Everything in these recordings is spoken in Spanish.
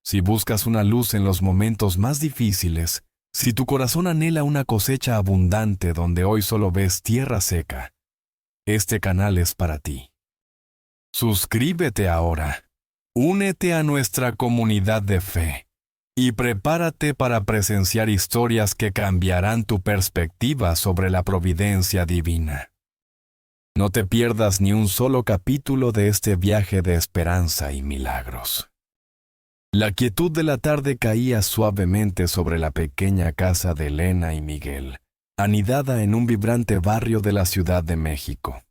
Si buscas una luz en los momentos más difíciles, si tu corazón anhela una cosecha abundante donde hoy solo ves tierra seca, este canal es para ti. Suscríbete ahora. Únete a nuestra comunidad de fe y prepárate para presenciar historias que cambiarán tu perspectiva sobre la providencia divina. No te pierdas ni un solo capítulo de este viaje de esperanza y milagros. La quietud de la tarde caía suavemente sobre la pequeña casa de Elena y Miguel, anidada en un vibrante barrio de la Ciudad de México.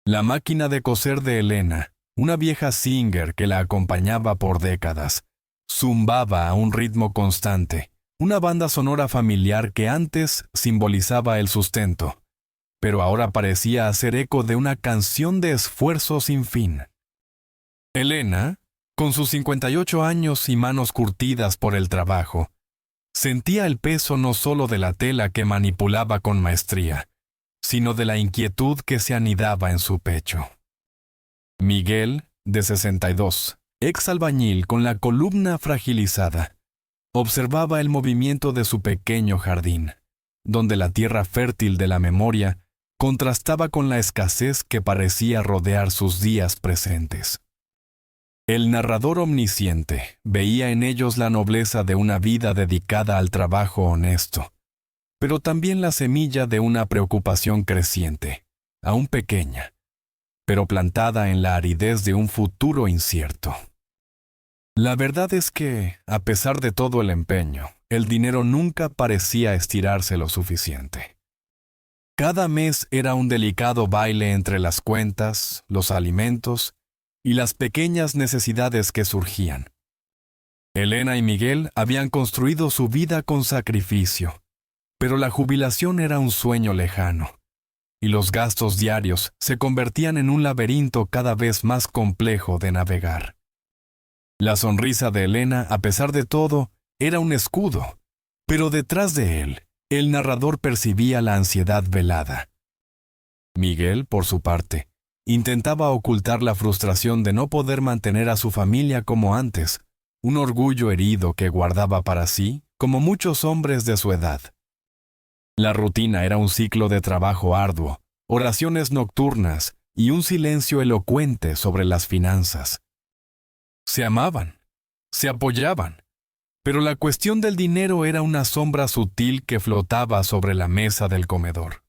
La máquina de coser de Elena, una vieja Singer que la acompañaba por décadas, zumbaba a un ritmo constante, una banda sonora familiar que antes simbolizaba el sustento, pero ahora parecía hacer eco de una canción de esfuerzo sin fin. Elena, con sus 58 años y manos curtidas por el trabajo, sentía el peso no solo de la tela que manipulaba con maestría, sino de la inquietud que se anidaba en su pecho. Miguel, de 62, ex albañil con la columna fragilizada, observaba el movimiento de su pequeño jardín, donde la tierra fértil de la memoria contrastaba con la escasez que parecía rodear sus días presentes. El narrador omnisciente veía en ellos la nobleza de una vida dedicada al trabajo honesto, pero también la semilla de una preocupación creciente, aún pequeña, pero plantada en la aridez de un futuro incierto. La verdad es que, a pesar de todo el empeño, el dinero nunca parecía estirarse lo suficiente. Cada mes era un delicado baile entre las cuentas, los alimentos y las pequeñas necesidades que surgían. Elena y Miguel habían construido su vida con sacrificio, pero la jubilación era un sueño lejano, y los gastos diarios se convertían en un laberinto cada vez más complejo de navegar. La sonrisa de Elena, a pesar de todo, era un escudo, pero detrás de él, el narrador percibía la ansiedad velada. Miguel, por su parte, intentaba ocultar la frustración de no poder mantener a su familia como antes, un orgullo herido que guardaba para sí, como muchos hombres de su edad. La rutina era un ciclo de trabajo arduo, oraciones nocturnas y un silencio elocuente sobre las finanzas. Se amaban, se apoyaban, pero la cuestión del dinero era una sombra sutil que flotaba sobre la mesa del comedor.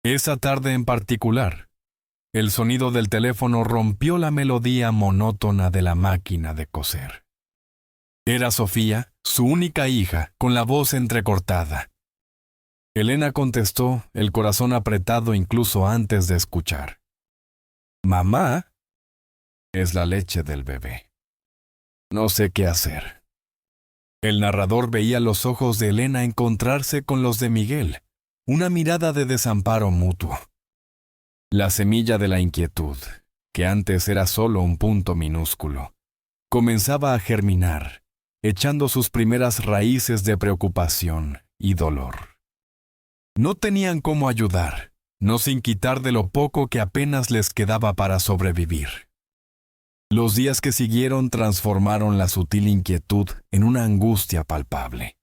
Esa tarde en particular, el sonido del teléfono rompió la melodía monótona de la máquina de coser. Era Sofía, su única hija, con la voz entrecortada. Elena contestó, el corazón apretado incluso antes de escuchar. «Mamá, es la leche del bebé. No sé qué hacer». El narrador veía los ojos de Elena encontrarse con los de Miguel, una mirada de desamparo mutuo. La semilla de la inquietud, que antes era solo un punto minúsculo, comenzaba a germinar, echando sus primeras raíces de preocupación y dolor. No tenían cómo ayudar, no sin quitar de lo poco que apenas les quedaba para sobrevivir. Los días que siguieron transformaron la sutil inquietud en una angustia palpable.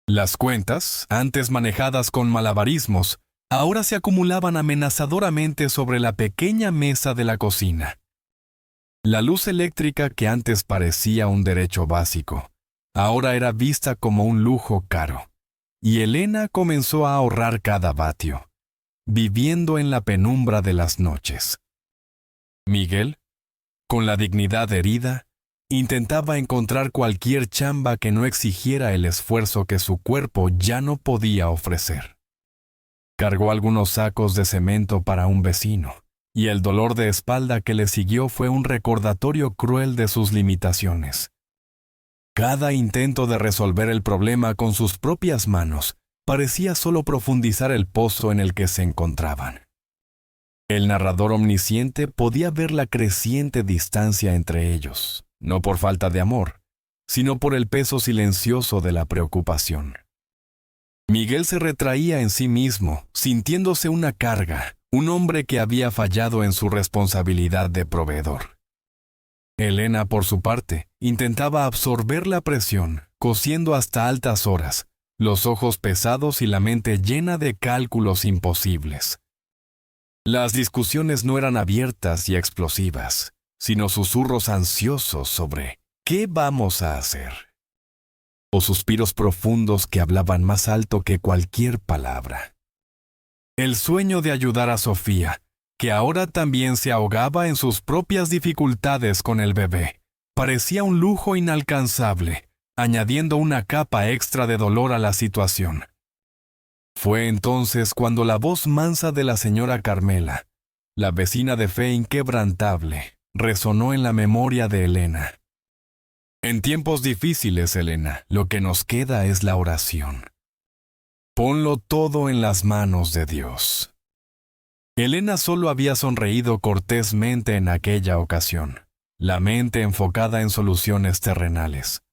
Las cuentas, antes manejadas con malabarismos, ahora se acumulaban amenazadoramente sobre la pequeña mesa de la cocina. La luz eléctrica, que antes parecía un derecho básico, ahora era vista como un lujo caro, y Elena comenzó a ahorrar cada vatio, viviendo en la penumbra de las noches. Miguel, con la dignidad herida, intentaba encontrar cualquier chamba que no exigiera el esfuerzo que su cuerpo ya no podía ofrecer. Cargó algunos sacos de cemento para un vecino, y el dolor de espalda que le siguió fue un recordatorio cruel de sus limitaciones. Cada intento de resolver el problema con sus propias manos parecía solo profundizar el pozo en el que se encontraban. El narrador omnisciente podía ver la creciente distancia entre ellos, no por falta de amor, sino por el peso silencioso de la preocupación. Miguel se retraía en sí mismo, sintiéndose una carga, un hombre que había fallado en su responsabilidad de proveedor. Elena, por su parte, intentaba absorber la presión, cosiendo hasta altas horas, los ojos pesados y la mente llena de cálculos imposibles. Las discusiones no eran abiertas y explosivas, sino susurros ansiosos sobre ¿qué vamos a hacer? O suspiros profundos que hablaban más alto que cualquier palabra. El sueño de ayudar a Sofía, que ahora también se ahogaba en sus propias dificultades con el bebé, parecía un lujo inalcanzable, añadiendo una capa extra de dolor a la situación. Fue entonces cuando la voz mansa de la señora Carmela, la vecina de fe inquebrantable, resonó en la memoria de Elena. En tiempos difíciles, Elena, lo que nos queda es la oración. Ponlo todo en las manos de Dios. Elena solo había sonreído cortésmente en aquella ocasión, la mente enfocada en soluciones terrenales.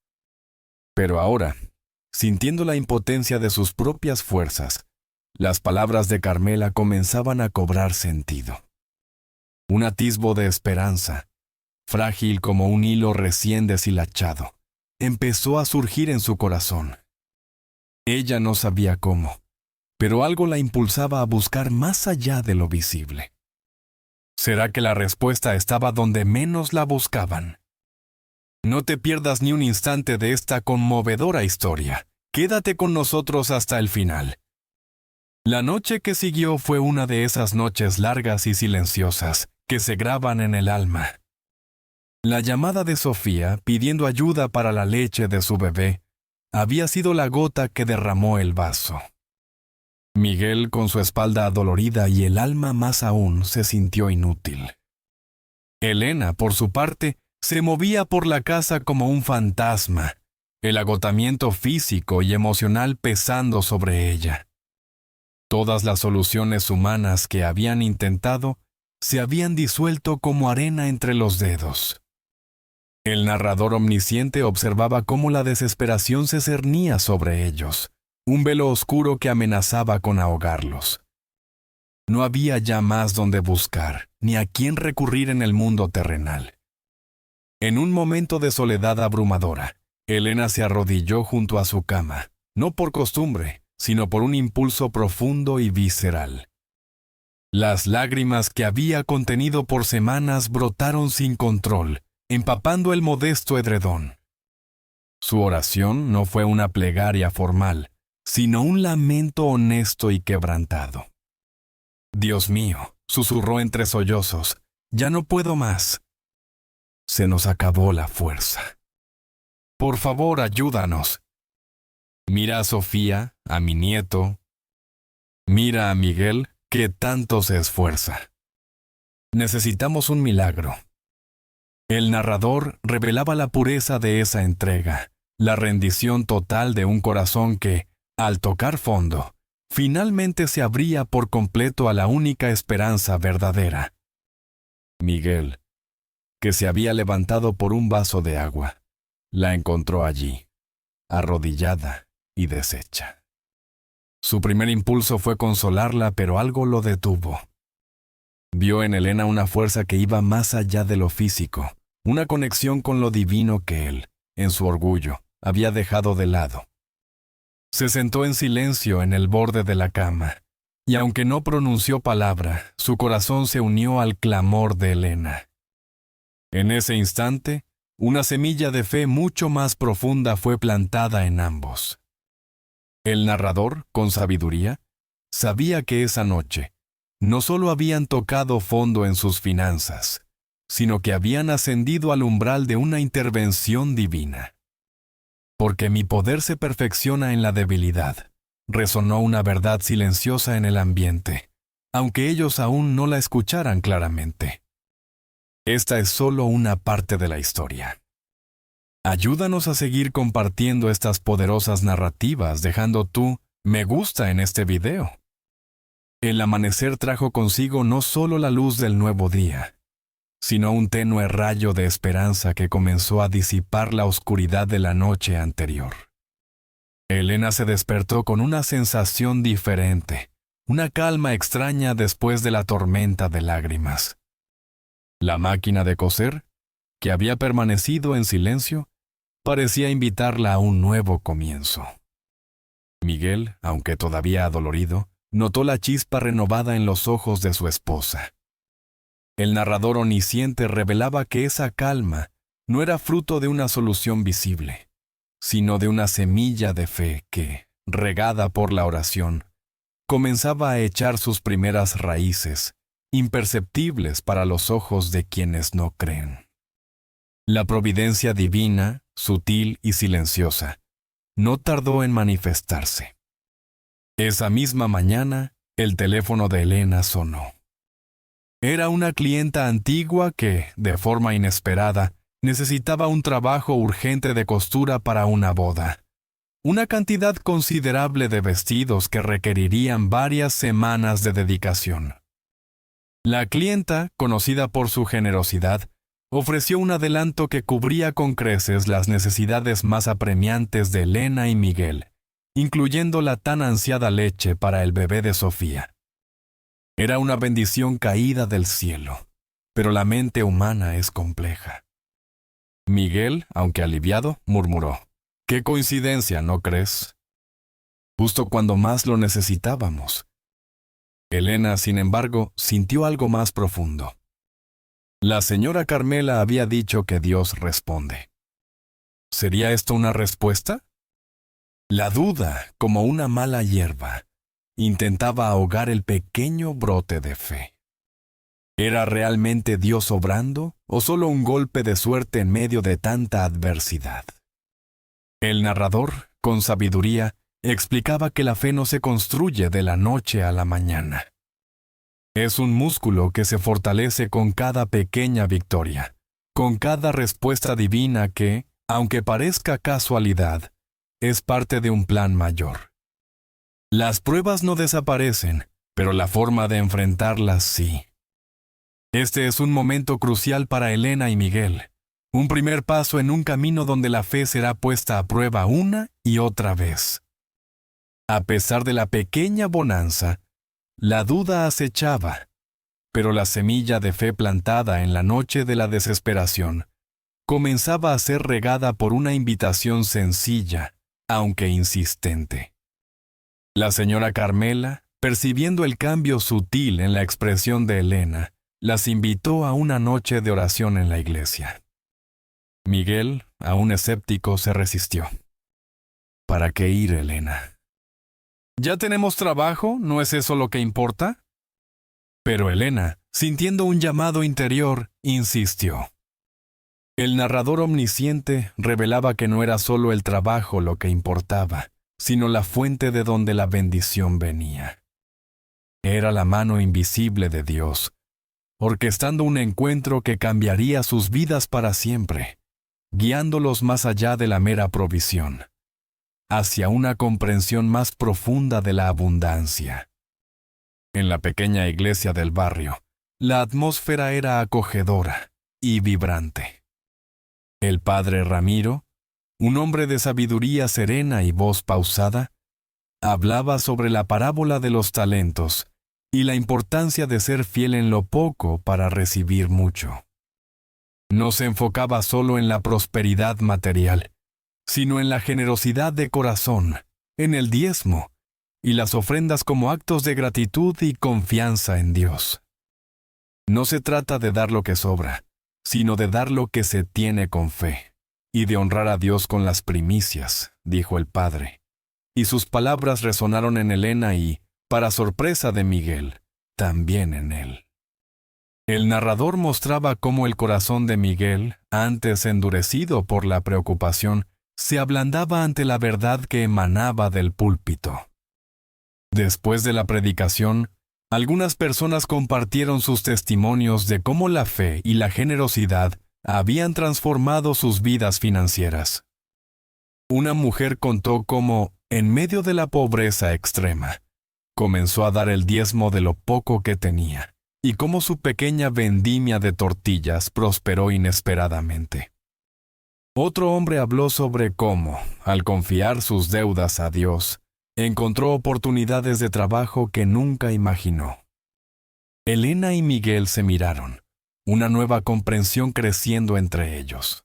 Pero ahora, sintiendo la impotencia de sus propias fuerzas, las palabras de Carmela comenzaban a cobrar sentido. Un atisbo de esperanza, frágil como un hilo recién deshilachado, empezó a surgir en su corazón. Ella no sabía cómo, pero algo la impulsaba a buscar más allá de lo visible. ¿Será que la respuesta estaba donde menos la buscaban? No te pierdas ni un instante de esta conmovedora historia. Quédate con nosotros hasta el final. La noche que siguió fue una de esas noches largas y silenciosas que se graban en el alma. La llamada de Sofía pidiendo ayuda para la leche de su bebé había sido la gota que derramó el vaso. Miguel, con su espalda adolorida y el alma más aún, se sintió inútil. Elena, por su parte, se movía por la casa como un fantasma, el agotamiento físico y emocional pesando sobre ella. Todas las soluciones humanas que habían intentado se habían disuelto como arena entre los dedos. El narrador omnisciente observaba cómo la desesperación se cernía sobre ellos, un velo oscuro que amenazaba con ahogarlos. No había ya más donde buscar, ni a quién recurrir en el mundo terrenal. En un momento de soledad abrumadora, Elena se arrodilló junto a su cama, no por costumbre, sino por un impulso profundo y visceral. Las lágrimas que había contenido por semanas brotaron sin control, empapando el modesto edredón. Su oración no fue una plegaria formal, sino un lamento honesto y quebrantado. «Dios mío», susurró entre sollozos, «ya no puedo más. Se nos acabó la fuerza. Por favor, ayúdanos. Mira a Sofía, a mi nieto. Mira a Miguel, que tanto se esfuerza. Necesitamos un milagro». El narrador revelaba la pureza de esa entrega, la rendición total de un corazón que, al tocar fondo, finalmente se abría por completo a la única esperanza verdadera. Miguel, que se había levantado por un vaso de agua, la encontró allí, arrodillada y deshecha. Su primer impulso fue consolarla, pero algo lo detuvo. Vio en Elena una fuerza que iba más allá de lo físico, una conexión con lo divino que él, en su orgullo, había dejado de lado. Se sentó en silencio en el borde de la cama, y aunque no pronunció palabra, su corazón se unió al clamor de Elena. En ese instante, una semilla de fe mucho más profunda fue plantada en ambos. El narrador, con sabiduría, sabía que esa noche no solo habían tocado fondo en sus finanzas, sino que habían ascendido al umbral de una intervención divina. Porque mi poder se perfecciona en la debilidad, resonó una verdad silenciosa en el ambiente, aunque ellos aún no la escucharan claramente. Esta es solo una parte de la historia. Ayúdanos a seguir compartiendo estas poderosas narrativas dejando tu me gusta en este video. El amanecer trajo consigo no solo la luz del nuevo día, sino un tenue rayo de esperanza que comenzó a disipar la oscuridad de la noche anterior. Elena se despertó con una sensación diferente, una calma extraña después de la tormenta de lágrimas. La máquina de coser que había permanecido en silencio, parecía invitarla a un nuevo comienzo. Miguel, aunque todavía adolorido, notó la chispa renovada en los ojos de su esposa. El narrador omnisciente revelaba que esa calma no era fruto de una solución visible, sino de una semilla de fe que, regada por la oración, comenzaba a echar sus primeras raíces, imperceptibles para los ojos de quienes no creen. La providencia divina, sutil y silenciosa, no tardó en manifestarse. Esa misma mañana, el teléfono de Elena sonó. Era una clienta antigua que, de forma inesperada, necesitaba un trabajo urgente de costura para una boda. Una cantidad considerable de vestidos que requerirían varias semanas de dedicación. La clienta, conocida por su generosidad, ofreció un adelanto que cubría con creces las necesidades más apremiantes de Elena y Miguel, incluyendo la tan ansiada leche para el bebé de Sofía. Era una bendición caída del cielo, pero la mente humana es compleja. Miguel, aunque aliviado, murmuró: «¡Qué coincidencia, ¿no crees? Justo cuando más lo necesitábamos». Elena, sin embargo, sintió algo más profundo. La señora Carmela había dicho que Dios responde. ¿Sería esto una respuesta? La duda, como una mala hierba, intentaba ahogar el pequeño brote de fe. ¿Era realmente Dios obrando o solo un golpe de suerte en medio de tanta adversidad? El narrador, con sabiduría, explicaba que la fe no se construye de la noche a la mañana. Es un músculo que se fortalece con cada pequeña victoria, con cada respuesta divina que, aunque parezca casualidad, es parte de un plan mayor. Las pruebas no desaparecen, pero la forma de enfrentarlas sí. Este es un momento crucial para Elena y Miguel, un primer paso en un camino donde la fe será puesta a prueba una y otra vez. A pesar de la pequeña bonanza, la duda acechaba, pero la semilla de fe plantada en la noche de la desesperación comenzaba a ser regada por una invitación sencilla, aunque insistente. La señora Carmela, percibiendo el cambio sutil en la expresión de Elena, las invitó a una noche de oración en la iglesia. Miguel, aún escéptico, se resistió. ¿Para qué ir, Elena? ¿Ya tenemos trabajo? ¿No es eso lo que importa? Pero Elena, sintiendo un llamado interior, insistió. El narrador omnisciente revelaba que no era solo el trabajo lo que importaba, sino la fuente de donde la bendición venía. Era la mano invisible de Dios, orquestando un encuentro que cambiaría sus vidas para siempre, guiándolos más allá de la mera provisión, hacia una comprensión más profunda de la abundancia. En la pequeña iglesia del barrio, la atmósfera era acogedora y vibrante. El padre Ramiro, un hombre de sabiduría serena y voz pausada, hablaba sobre la parábola de los talentos y la importancia de ser fiel en lo poco para recibir mucho. No se enfocaba solo en la prosperidad material, sino en la generosidad de corazón, en el diezmo, y las ofrendas como actos de gratitud y confianza en Dios. No se trata de dar lo que sobra, sino de dar lo que se tiene con fe, y de honrar a Dios con las primicias, dijo el padre. Y sus palabras resonaron en Elena y, para sorpresa de Miguel, también en él. El narrador mostraba cómo el corazón de Miguel, antes endurecido por la preocupación, se ablandaba ante la verdad que emanaba del púlpito. Después de la predicación, algunas personas compartieron sus testimonios de cómo la fe y la generosidad habían transformado sus vidas financieras. Una mujer contó cómo, en medio de la pobreza extrema, comenzó a dar el diezmo de lo poco que tenía, y cómo su pequeña vendimia de tortillas prosperó inesperadamente. Otro hombre habló sobre cómo, al confiar sus deudas a Dios, encontró oportunidades de trabajo que nunca imaginó. Elena y Miguel se miraron, una nueva comprensión creciendo entre ellos.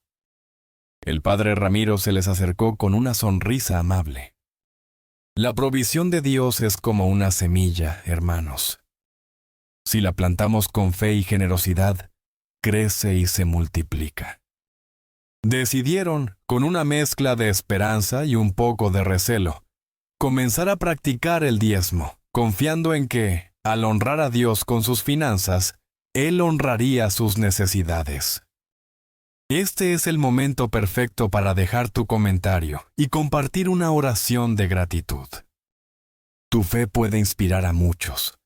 El padre Ramiro se les acercó con una sonrisa amable. La provisión de Dios es como una semilla, hermanos. Si la plantamos con fe y generosidad, crece y se multiplica. Decidieron, con una mezcla de esperanza y un poco de recelo, comenzar a practicar el diezmo, confiando en que, al honrar a Dios con sus finanzas, Él honraría sus necesidades. Este es el momento perfecto para dejar tu comentario y compartir una oración de gratitud. Tu fe puede inspirar a muchos.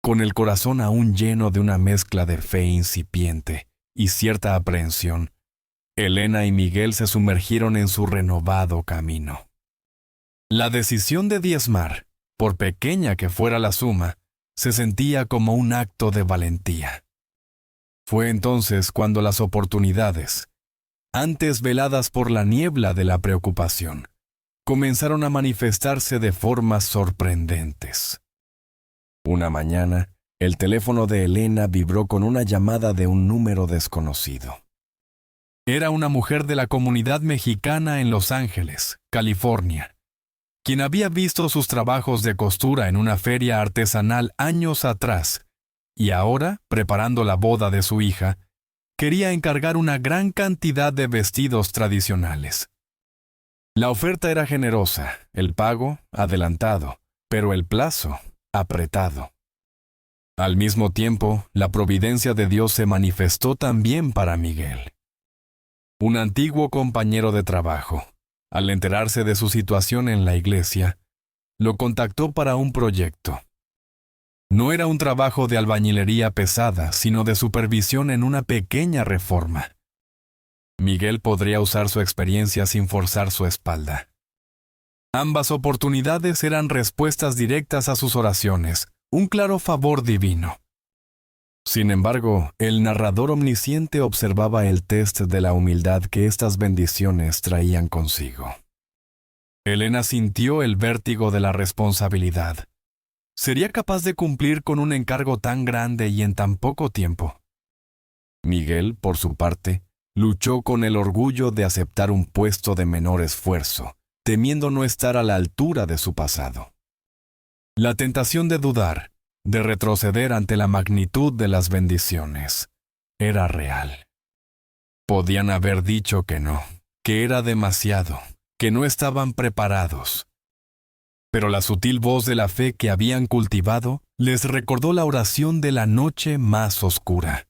Con el corazón aún lleno de una mezcla de fe incipiente y cierta aprehensión, Elena y Miguel se sumergieron en su renovado camino. La decisión de diezmar, por pequeña que fuera la suma, se sentía como un acto de valentía. Fue entonces cuando las oportunidades, antes veladas por la niebla de la preocupación, comenzaron a manifestarse de formas sorprendentes. Una mañana, el teléfono de Elena vibró con una llamada de un número desconocido. Era una mujer de la comunidad mexicana en Los Ángeles, California, quien había visto sus trabajos de costura en una feria artesanal años atrás, y ahora, preparando la boda de su hija, quería encargar una gran cantidad de vestidos tradicionales. La oferta era generosa, el pago adelantado, pero el plazo apretado. Al mismo tiempo, la providencia de Dios se manifestó también para Miguel. Un antiguo compañero de trabajo, al enterarse de su situación en la iglesia, lo contactó para un proyecto. No era un trabajo de albañilería pesada, sino de supervisión en una pequeña reforma. Miguel podría usar su experiencia sin forzar su espalda. Ambas oportunidades eran respuestas directas a sus oraciones, un claro favor divino. Sin embargo, el narrador omnisciente observaba el test de la humildad que estas bendiciones traían consigo. Elena sintió el vértigo de la responsabilidad. ¿Sería capaz de cumplir con un encargo tan grande y en tan poco tiempo? Miguel, por su parte, luchó con el orgullo de aceptar un puesto de menor esfuerzo, temiendo no estar a la altura de su pasado. La tentación de dudar, de retroceder ante la magnitud de las bendiciones, era real. Podían haber dicho que no, que era demasiado, que no estaban preparados. Pero la sutil voz de la fe que habían cultivado les recordó la oración de la noche más oscura.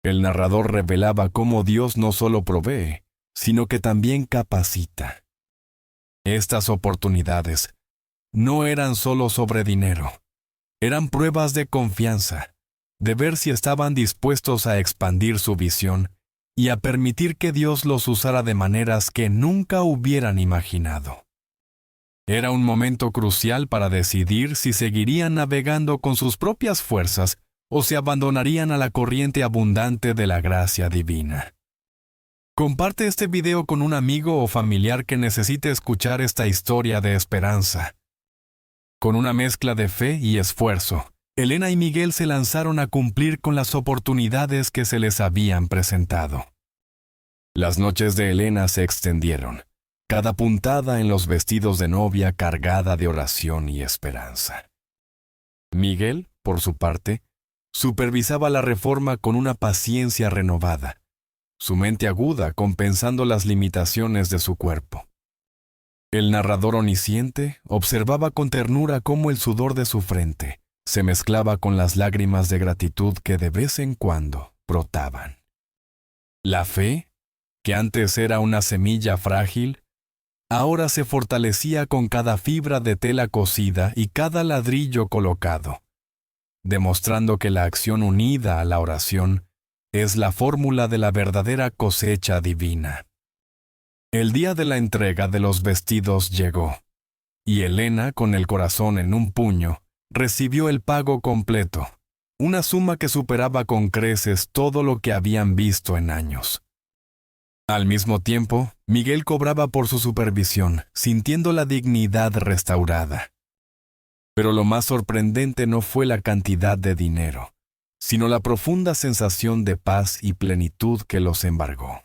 El narrador revelaba cómo Dios no solo provee, sino que también capacita. Estas oportunidades no eran solo sobre dinero, eran pruebas de confianza, de ver si estaban dispuestos a expandir su visión y a permitir que Dios los usara de maneras que nunca hubieran imaginado. Era un momento crucial para decidir si seguirían navegando con sus propias fuerzas o se abandonarían a la corriente abundante de la gracia divina. Comparte este video con un amigo o familiar que necesite escuchar esta historia de esperanza. Con una mezcla de fe y esfuerzo, Elena y Miguel se lanzaron a cumplir con las oportunidades que se les habían presentado. Las noches de Elena se extendieron, cada puntada en los vestidos de novia cargada de oración y esperanza. Miguel, por su parte, supervisaba la reforma con una paciencia renovada, su mente aguda compensando las limitaciones de su cuerpo. El narrador omnisciente observaba con ternura cómo el sudor de su frente se mezclaba con las lágrimas de gratitud que de vez en cuando brotaban. La fe, que antes era una semilla frágil, ahora se fortalecía con cada fibra de tela cosida y cada ladrillo colocado, demostrando que la acción unida a la oración es la fórmula de la verdadera cosecha divina. El día de la entrega de los vestidos llegó, y Elena, con el corazón en un puño, recibió el pago completo, una suma que superaba con creces todo lo que habían visto en años. Al mismo tiempo, Miguel cobraba por su supervisión, sintiendo la dignidad restaurada. Pero lo más sorprendente no fue la cantidad de dinero, sino la profunda sensación de paz y plenitud que los embargó.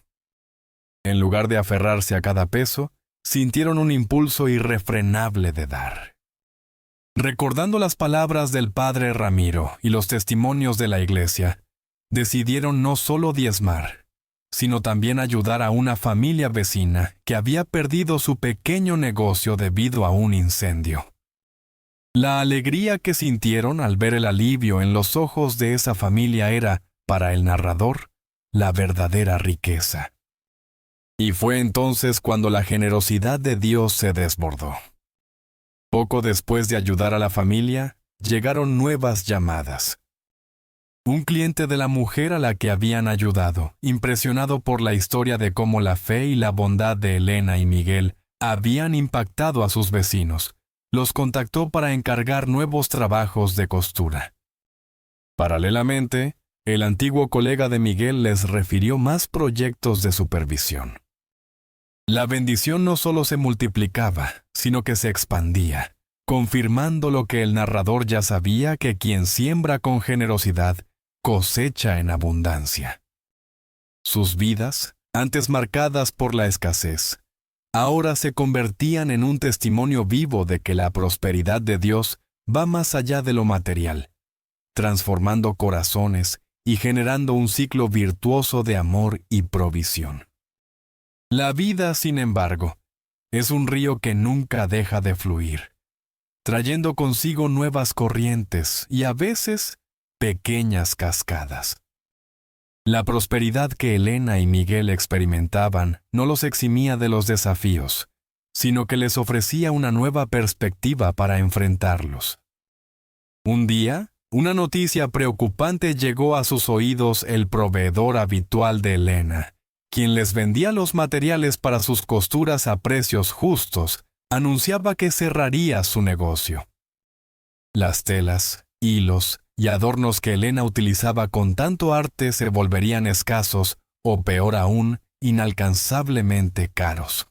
En lugar de aferrarse a cada peso, sintieron un impulso irrefrenable de dar. Recordando las palabras del padre Ramiro y los testimonios de la iglesia, decidieron no solo diezmar, sino también ayudar a una familia vecina que había perdido su pequeño negocio debido a un incendio. La alegría que sintieron al ver el alivio en los ojos de esa familia era, para el narrador, la verdadera riqueza. Y fue entonces cuando la generosidad de Dios se desbordó. Poco después de ayudar a la familia, llegaron nuevas llamadas. Un cliente de la mujer a la que habían ayudado, impresionado por la historia de cómo la fe y la bondad de Elena y Miguel habían impactado a sus vecinos, los contactó para encargar nuevos trabajos de costura. Paralelamente, el antiguo colega de Miguel les refirió más proyectos de supervisión. La bendición no solo se multiplicaba, sino que se expandía, confirmando lo que el narrador ya sabía, que quien siembra con generosidad, cosecha en abundancia. Sus vidas, antes marcadas por la escasez, ahora se convertían en un testimonio vivo de que la prosperidad de Dios va más allá de lo material, transformando corazones y generando un ciclo virtuoso de amor y provisión. La vida, sin embargo, es un río que nunca deja de fluir, trayendo consigo nuevas corrientes y a veces pequeñas cascadas. La prosperidad que Elena y Miguel experimentaban no los eximía de los desafíos, sino que les ofrecía una nueva perspectiva para enfrentarlos. Un día, una noticia preocupante llegó a sus oídos: el proveedor habitual de Elena, quien les vendía los materiales para sus costuras a precios justos, anunciaba que cerraría su negocio. Las telas, hilos y adornos que Elena utilizaba con tanto arte se volverían escasos, o peor aún, inalcanzablemente caros.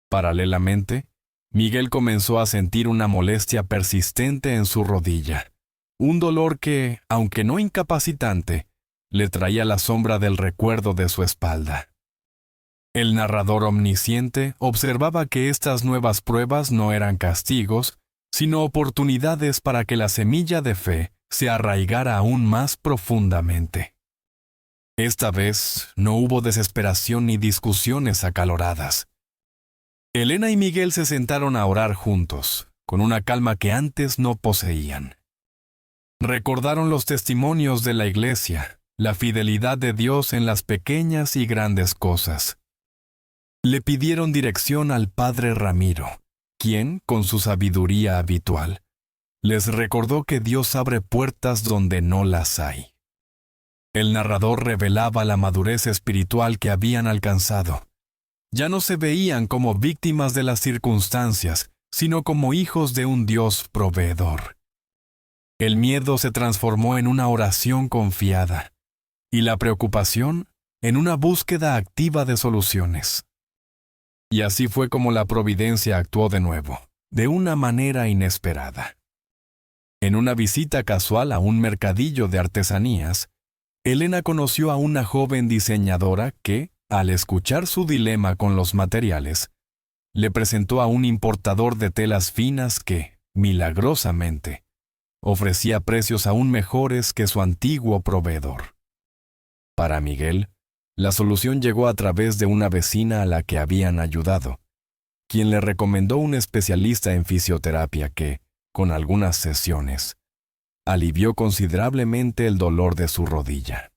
Paralelamente, Miguel comenzó a sentir una molestia persistente en su rodilla, un dolor que, aunque no incapacitante, le traía la sombra del recuerdo de su espalda. El narrador omnisciente observaba que estas nuevas pruebas no eran castigos, sino oportunidades para que la semilla de fe se arraigara aún más profundamente. Esta vez no hubo desesperación ni discusiones acaloradas. Elena y Miguel se sentaron a orar juntos, con una calma que antes no poseían. Recordaron los testimonios de la iglesia, la fidelidad de Dios en las pequeñas y grandes cosas. Le pidieron dirección al padre Ramiro, quien, con su sabiduría habitual, les recordó que Dios abre puertas donde no las hay. El narrador revelaba la madurez espiritual que habían alcanzado. Ya no se veían como víctimas de las circunstancias, sino como hijos de un Dios proveedor. El miedo se transformó en una oración confiada, y la preocupación en una búsqueda activa de soluciones. Y así fue como la providencia actuó de nuevo, de una manera inesperada. En una visita casual a un mercadillo de artesanías, Elena conoció a una joven diseñadora que, al escuchar su dilema con los materiales, le presentó a un importador de telas finas que, milagrosamente, ofrecía precios aún mejores que su antiguo proveedor. Para Miguel, la solución llegó a través de una vecina a la que habían ayudado, quien le recomendó un especialista en fisioterapia que, con algunas sesiones, alivió considerablemente el dolor de su rodilla.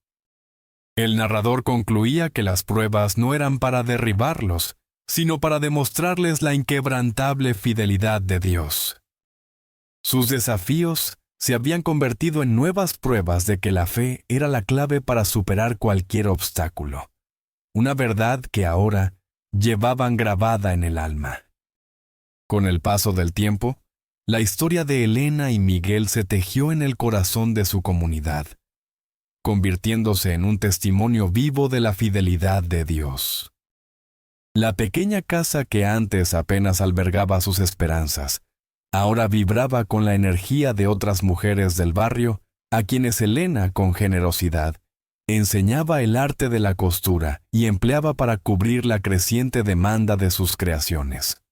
El narrador concluía que las pruebas no eran para derribarlos, sino para demostrarles la inquebrantable fidelidad de Dios. Sus desafíos se habían convertido en nuevas pruebas de que la fe era la clave para superar cualquier obstáculo, una verdad que ahora llevaban grabada en el alma. Con el paso del tiempo, la historia de Elena y Miguel se tejió en el corazón de su comunidad, convirtiéndose en un testimonio vivo de la fidelidad de Dios. La pequeña casa que antes apenas albergaba sus esperanzas, ahora vibraba con la energía de otras mujeres del barrio a quienes Elena, con generosidad, enseñaba el arte de la costura y empleaba para cubrir la creciente demanda de sus creaciones.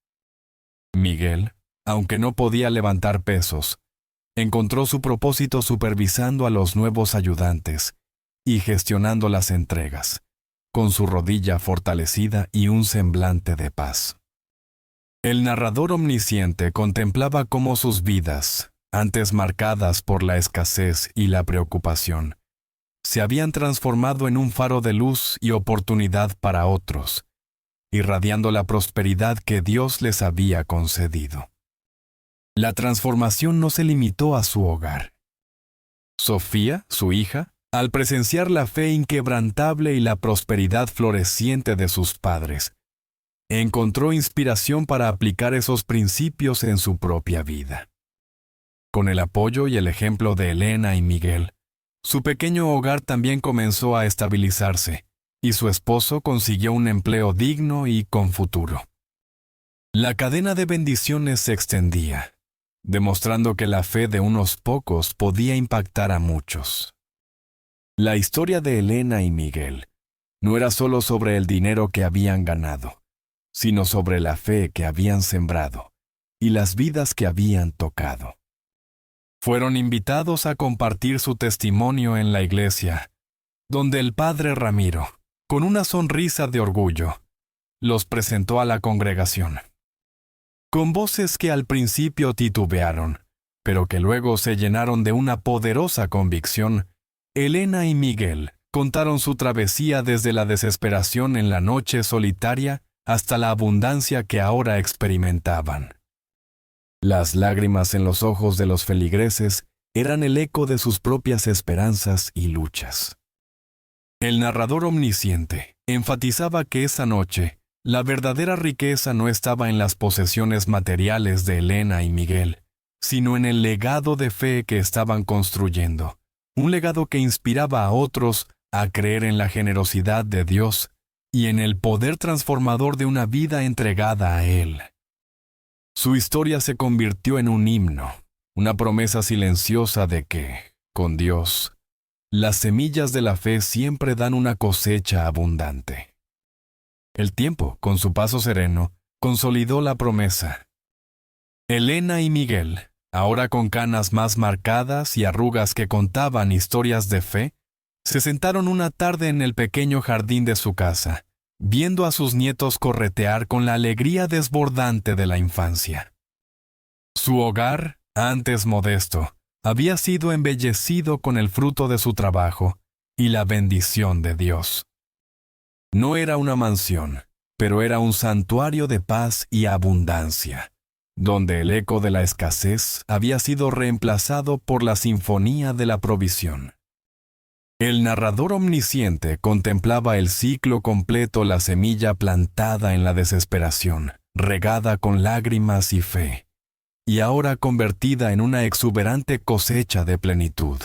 Miguel, aunque no podía levantar pesos, encontró su propósito supervisando a los nuevos ayudantes y gestionando las entregas, con su rodilla fortalecida y un semblante de paz. El narrador omnisciente contemplaba cómo sus vidas, antes marcadas por la escasez y la preocupación, se habían transformado en un faro de luz y oportunidad para otros, irradiando la prosperidad que Dios les había concedido. La transformación no se limitó a su hogar. Sofía, su hija, al presenciar la fe inquebrantable y la prosperidad floreciente de sus padres, encontró inspiración para aplicar esos principios en su propia vida. Con el apoyo y el ejemplo de Elena y Miguel, su pequeño hogar también comenzó a estabilizarse, y su esposo consiguió un empleo digno y con futuro. La cadena de bendiciones se extendía, demostrando que la fe de unos pocos podía impactar a muchos. La historia de Elena y Miguel no era solo sobre el dinero que habían ganado, sino sobre la fe que habían sembrado y las vidas que habían tocado. Fueron invitados a compartir su testimonio en la iglesia, donde el padre Ramiro, con una sonrisa de orgullo, los presentó a la congregación. Con voces que al principio titubearon, pero que luego se llenaron de una poderosa convicción, Elena y Miguel contaron su travesía desde la desesperación en la noche solitaria hasta la abundancia que ahora experimentaban. Las lágrimas en los ojos de los feligreses eran el eco de sus propias esperanzas y luchas. El narrador omnisciente enfatizaba que esa noche la verdadera riqueza no estaba en las posesiones materiales de Elena y Miguel, sino en el legado de fe que estaban construyendo, un legado que inspiraba a otros a creer en la generosidad de Dios y en el poder transformador de una vida entregada a Él. Su historia se convirtió en un himno, una promesa silenciosa de que, con Dios, las semillas de la fe siempre dan una cosecha abundante. El tiempo, con su paso sereno, consolidó la promesa. Elena y Miguel, ahora con canas más marcadas y arrugas que contaban historias de fe, se sentaron una tarde en el pequeño jardín de su casa, viendo a sus nietos corretear con la alegría desbordante de la infancia. Su hogar, antes modesto, había sido embellecido con el fruto de su trabajo y la bendición de Dios. No era una mansión, pero era un santuario de paz y abundancia, donde el eco de la escasez había sido reemplazado por la sinfonía de la provisión. El narrador omnisciente contemplaba el ciclo completo, la semilla plantada en la desesperación, regada con lágrimas y fe, y ahora convertida en una exuberante cosecha de plenitud.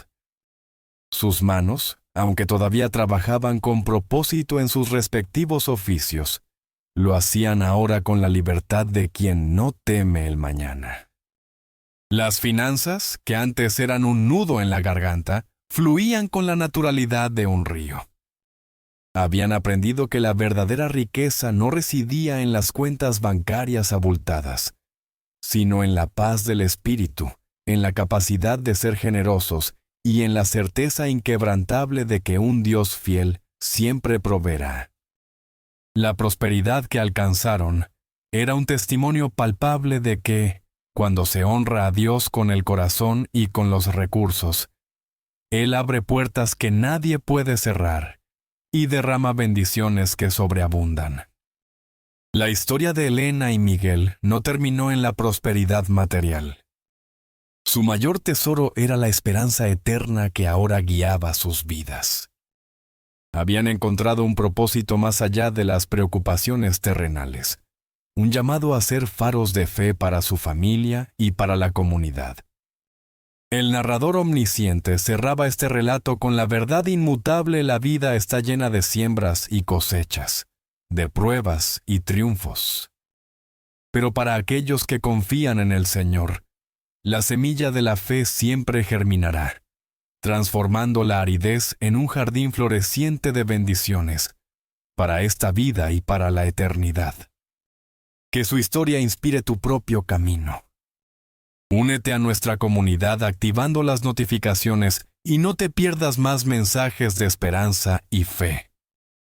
Sus manos, aunque todavía trabajaban con propósito en sus respectivos oficios, lo hacían ahora con la libertad de quien no teme el mañana. Las finanzas, que antes eran un nudo en la garganta, fluían con la naturalidad de un río. Habían aprendido que la verdadera riqueza no residía en las cuentas bancarias abultadas, sino en la paz del espíritu, en la capacidad de ser generosos y en la certeza inquebrantable de que un Dios fiel siempre proveerá. La prosperidad que alcanzaron era un testimonio palpable de que, cuando se honra a Dios con el corazón y con los recursos, Él abre puertas que nadie puede cerrar y derrama bendiciones que sobreabundan. La historia de Elena y Miguel no terminó en la prosperidad material. Su mayor tesoro era la esperanza eterna que ahora guiaba sus vidas. Habían encontrado un propósito más allá de las preocupaciones terrenales, un llamado a ser faros de fe para su familia y para la comunidad. El narrador omnisciente cerraba este relato con la verdad inmutable: la vida está llena de siembras y cosechas, de pruebas y triunfos. Pero para aquellos que confían en el Señor, la semilla de la fe siempre germinará, transformando la aridez en un jardín floreciente de bendiciones, para esta vida y para la eternidad. Que su historia inspire tu propio camino. Únete a nuestra comunidad activando las notificaciones y no te pierdas más mensajes de esperanza y fe.